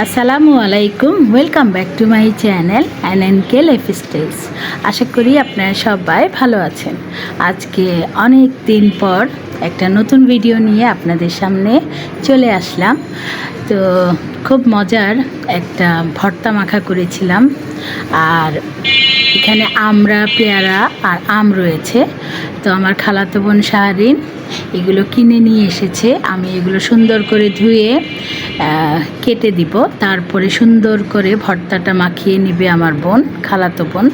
আসসালামু আলাইকুম, welcome back to my channel NNK lifestyles. আশা করি আপনারা সবাই ভালো আছেন। আজকে অনেক দিন পর একটা নতুন ভিডিও নিয়ে আপনাদের সামনে চলে আসলাম। তো খুব মজার একটা ভর্তা মাখা করেছিলাম, আর এখানে আমড়া, পেয়ারা আর আম রয়েছে। তো আমার খালাতো বোন শাহরিন এগুলো কিনে নিয়ে এসেছে। আমি এগুলো সুন্দর করে ধুয়ে কেটে দিব, তারপরে সুন্দর করে ভর্তাটা মাখিয়ে নেবে আমার বোন, খালাতো বোন।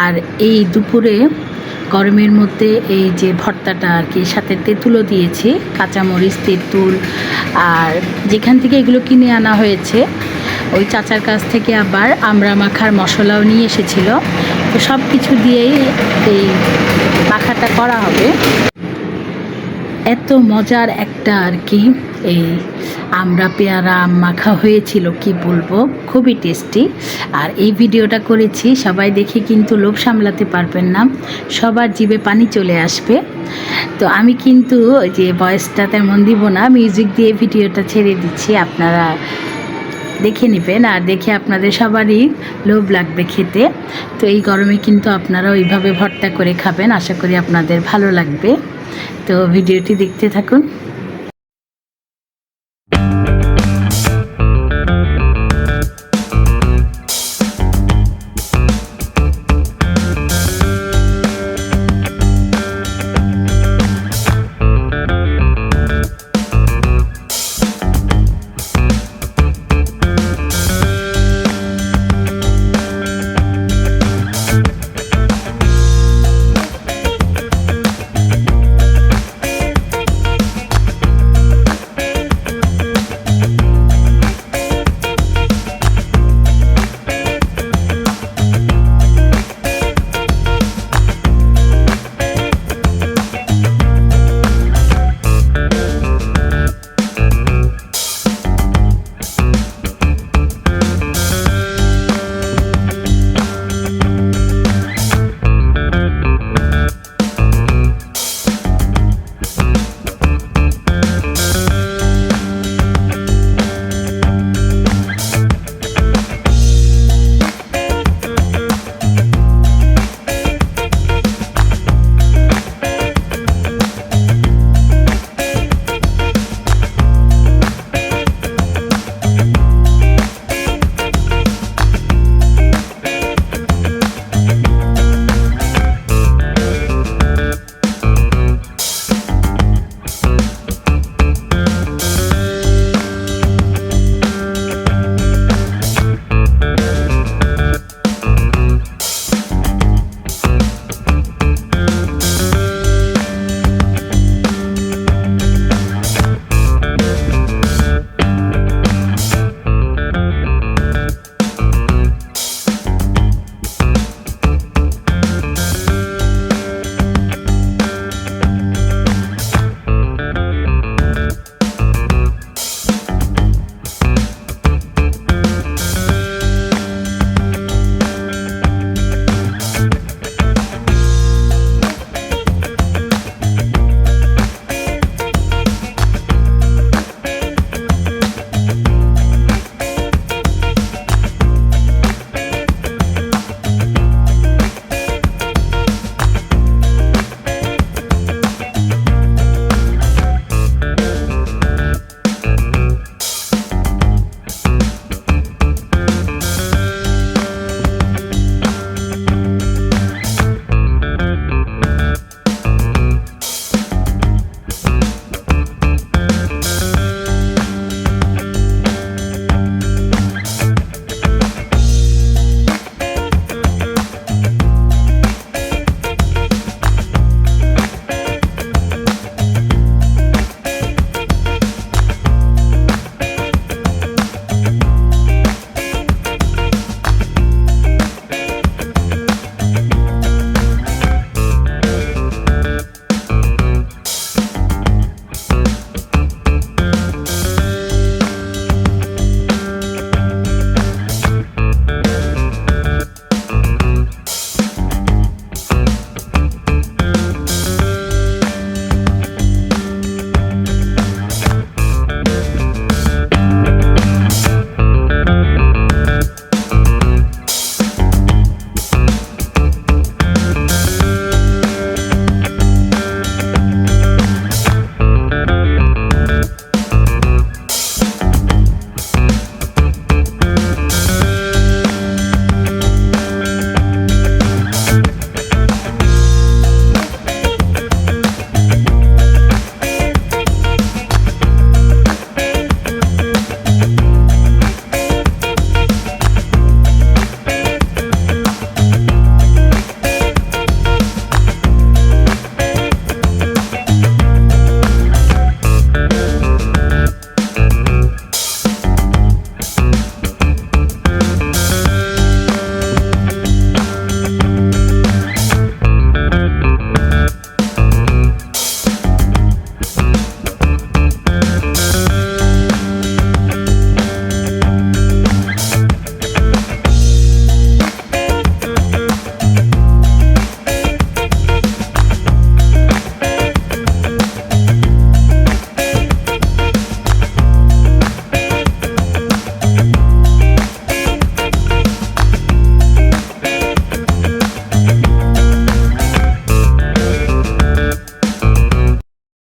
আর এই দুপুরে গরমের মধ্যে এই যে ভর্তাটা আর কি, সাথে তেঁতুলও দিয়েছি, কাঁচামরিচ, তেঁতুল। আর যেখান থেকে এগুলো কিনে আনা হয়েছে ওই চাচার কাছ থেকে আবার আমড়া মাখার মশলাও নিয়ে এসেছিল। তো সব কিছু দিয়েই এই মাখাটা করা হবে। এত মজার একটা আর কি এই আমড়া পেয়ারা আম মাখা হয়েছিল, কি বলবো, খুবই টেস্টি। আর এই ভিডিওটা করেছি, সবাই দেখে কিন্তু লোভ সামলাতে পারবেন না, সবার জিভে পানি চলে আসবে। তো আমি কিন্তু ওই যে ভয়েসটা তেমন দিব না, মিউজিক দিয়ে ভিডিওটা ছেড়ে দিচ্ছি, আপনারা দেখে নেবেন। আর দেখে আপনাদের সবারই লোভ লাগবে খেতে। তো এই গরমে কিন্তু আপনারা ওইভাবে ভর্তা করে খাবেন, আশা করি আপনাদের ভালো লাগবে। তো ভিডিওটি দেখতে থাকুন।